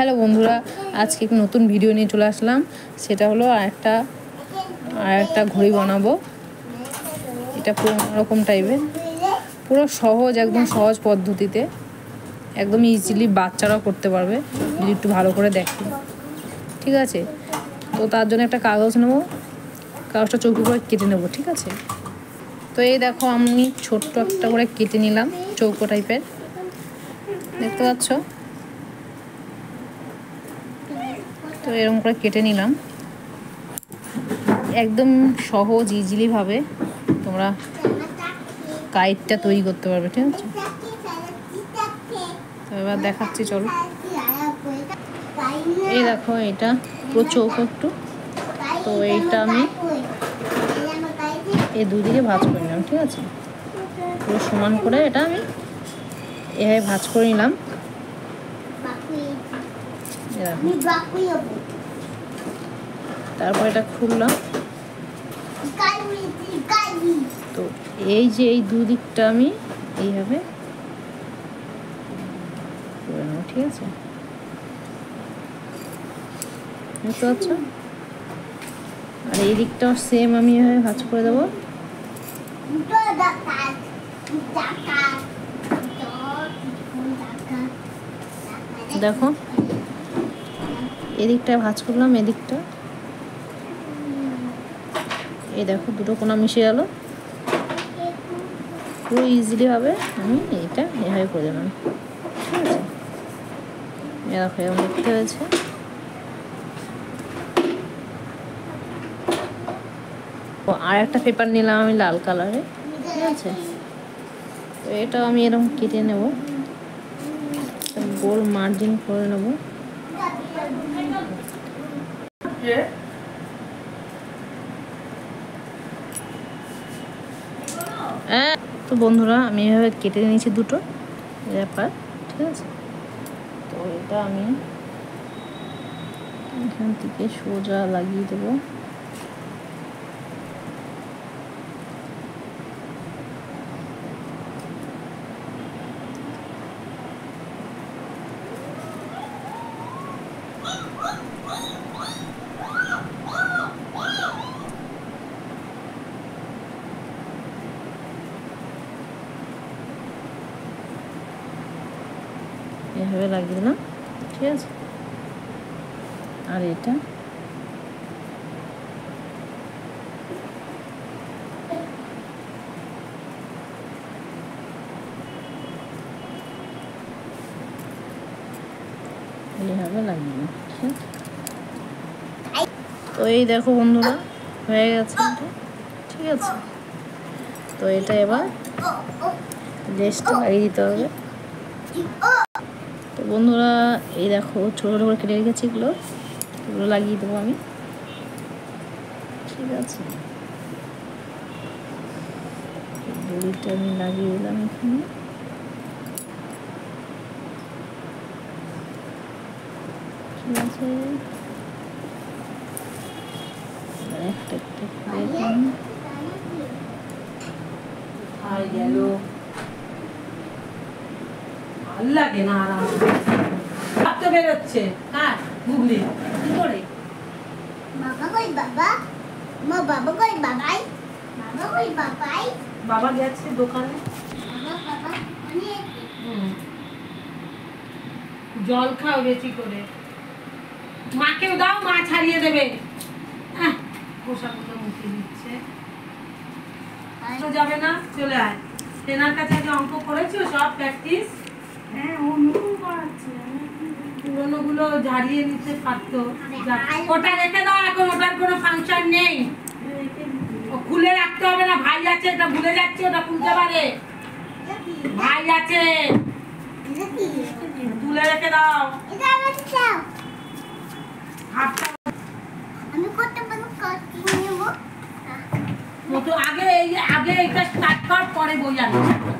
Hello বন্ধুরা, আজকে একটি নতুন ভিডিও নিয়ে চলে আসলাম। সেটা হলো আর একটা ঘড়ি বানাবো। এটা পুরো অন্যরকম টাইপের, পুরো সহজ, একদম সহজ পদ্ধতিতে, একদম ইজিলি বাচ্চারাও করতে পারবে যদি একটু ভালো করে দেখে। ঠিক আছে, তো তার জন্য একটা কাগজ নেবো, কাগজটা চৌকো করে কেটে নেবো। ঠিক আছে, তো এই দেখো আমি ছোট্ট একটা করে কেটে নিলাম, চৌকো টাইপের, দেখতে পাচ্ছ। তো এরকম করে কেটে নিলাম, একদম সহজ ইজিলিভাবে তোমরা কাইটটা তৈরি করতে পারবে। ঠিক আছে, তো এবার দেখাচ্ছি, চলো। এই দেখো, এটা পুরো চৌকো একটু, তো এইটা আমি এই দুদিকে ভাঁজ করে নিলাম। ঠিক আছে, পুরো সমান করে এটা আমি এভাবে ভাঁজ করে নিলাম। তারপর এটা খুললাম, তো এই যে এই দুদিকটা আমি এইভাবে করে নেব। ঠিক আছে, বুঝতে পারছো? আর এই দিকটাও সেম আমি এভাবে ভাঁজ করে দেবো। দেখো, এদিকটা ভাঁজ করলাম, এদিকটা, এই দেখো দুটো কোণা মিশে গেল। পুরো ইজিলি হবে, আমি এইটা এভাবে করে দিলাম। ঠিক আছে, দেখো এরকম দেখতে হয়েছে। আর একটা পেপার নিলাম আমি লাল কালারে। ঠিক আছে, তো এটাও আমি এরকম কেটে নেব, গোল মার্জিন করে নেব। তো বন্ধুরা, আমি এভাবে কেটে নিয়েছি দুটো ব্যাপার। ঠিক আছে, তো এটা আমি এখান থেকে সোজা লাগিয়ে দেবো। এভাবে লাগিয়ে দিলাম। ঠিক আছে, আর এটা এইভাবে লাগিয়ে দিলাম। ঠিক আছে, তো এই দেখো বন্ধুরা, হয়ে গেছে এটা। ঠিক আছে, তো এটা এবার লেসটা লাগিয়ে দিতে হবে। তো বন্ধুরা, এই দেখো ছোটো ছোটো করে কেটে রেখেছি, এগুলো লাগিয়ে দেবো আমি। ঠিক আছে, দড়িটা আমি লাগিয়ে দিলাম এখানে। ঠিক আছে, একটা একটা লাগে না, আরাম ভাবতে বেরোচ্ছে। হ্যাঁ, গুগলি কি করে বাবা কই বাবা, মা বাবা কই বাবাই, বাবা কই বাবাই, বাবা গেছে দোকানে। বাবা বাবা অনেক জল খাও বেশি করে, মাকেও দাও, মা ছাড়িয়ে দেবে। পোষা পোষা মুখে দিচ্ছে, যাবে না, চলে আয়। তেনার কাছে আগে অঙ্ক করেছো সব প্র্যাকটিস? হ্যাঁ, ও নতুন করাচ্ছে, পুরোনো গুলো ঝাড়িয়ে নিতে পারতো। ওটা রেখে দাও, এখন ওটার কোনো ফাংশন নেই, ও খুলে রাখতে হবে না। ভাই আছে, এটা ভুলে যাচ্ছে, ওটা খুলতে পারে। ভাই আছে, তুলে রেখে দাও। এটা আমাকে দাও, হাতটা আমি করতে পারবো, কাটি নেব। আগে এইটা স্টার্ট কর, পরে বই আনবো।